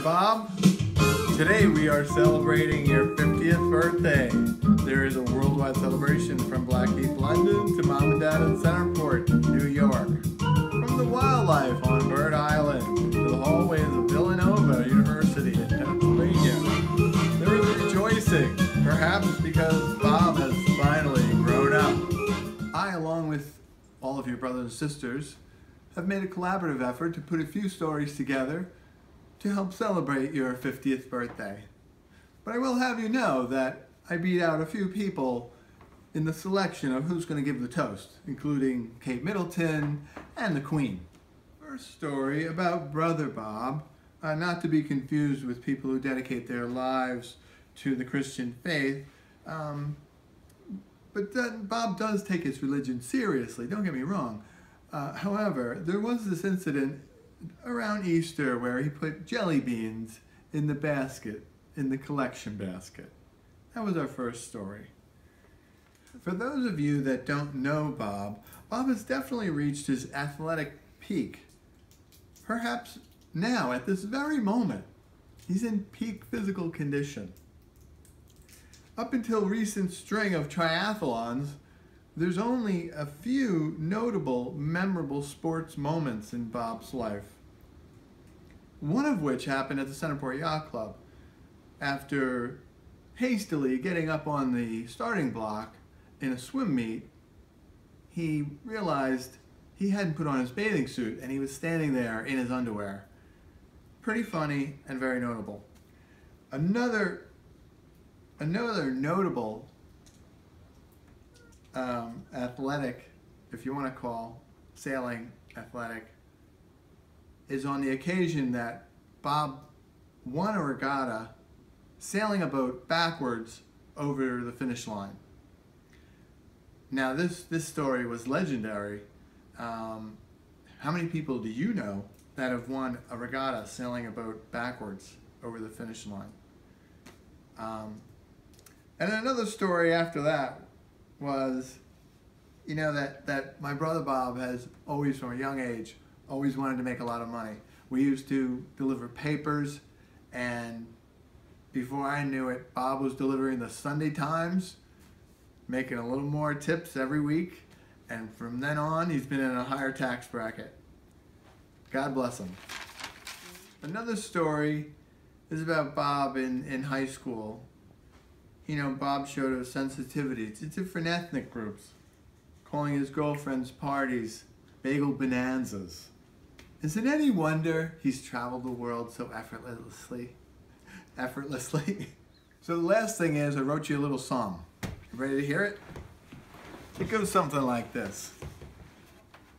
Bob. Today we are celebrating your 50th birthday. There is a worldwide celebration from Blackheath, London to Mom and Dad in Centerport, New York. From the wildlife on Bird Island to the hallways of Villanova University in Pennsylvania. There is rejoicing, perhaps because Bob has finally grown up. I, along with all of your brothers and sisters, have made a collaborative effort to put a few stories together to help celebrate your 50th birthday. But I will have you know that I beat out a few people in the selection of who's going to give the toast, including Kate Middleton and the Queen. First story about Brother Bob, not to be confused with people who dedicate their lives to the Christian faith, but Bob does take his religion seriously, don't get me wrong. However, there was this incident around Easter where he put jelly beans in the basket, in the collection basket. That was our first story. For those of you that don't know Bob has definitely reached his athletic peak. Perhaps now, at this very moment, he's in peak physical condition. Up until recent string of triathlons, there's only a few notable, memorable sports moments in Bob's life. One of which happened at the Centerport Yacht Club. After hastily getting up on the starting block in a swim meet, he realized he hadn't put on his bathing suit and he was standing there in his underwear. Pretty funny and very notable. Another notable athletic, if you want to call sailing athletic, is on the occasion that Bob won a regatta sailing a boat backwards over the finish line. Now this story was legendary. How many people do you know that have won a regatta sailing a boat backwards over the finish line? And another story after that was, you know, that my brother Bob has always, from a young age, always wanted to make a lot of money. We used to deliver papers, and before I knew it, Bob was delivering the Sunday Times, making a little more tips every week, and from then on, he's been in a higher tax bracket. God bless him. Another story is about Bob in high school. You know, Bob showed a sensitivity to different ethnic groups, calling his girlfriend's parties bagel bonanzas. Is it any wonder he's traveled the world so effortlessly? So the last thing is, I wrote you a little song. You ready to hear it? It goes something like this.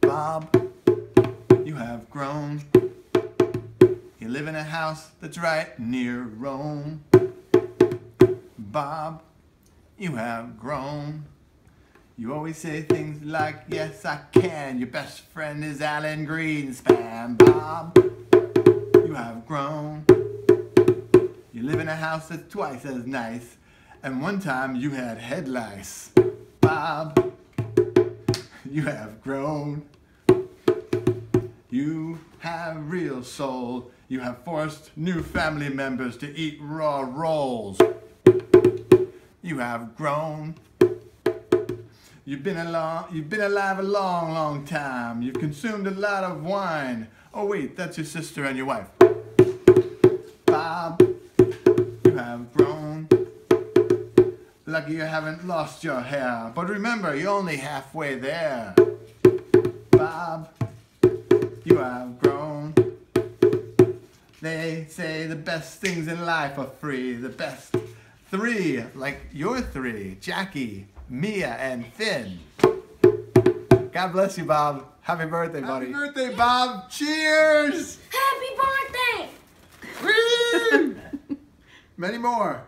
Bob, you have grown. You live in a house that's right near Rome. Bob, you have grown. You always say things like, yes, I can. Your best friend is Alan Greenspan. Bob, you have grown. You live in a house that's twice as nice. And one time you had head lice. Bob, you have grown. You have real soul. You have forced new family members to eat raw rolls. You have grown. You've been alive a long, long time. You've consumed a lot of wine. Oh wait, that's your sister and your wife. Bob, you have grown. Lucky you haven't lost your hair. But remember, you're only halfway there. Bob, you have grown. They say the best things in life are free. The best three, like your three, Jackie, Mia, and Finn. God bless you, Bob. Happy birthday, buddy. Happy birthday, Bob. Cheers. Happy birthday. Woo! Many more.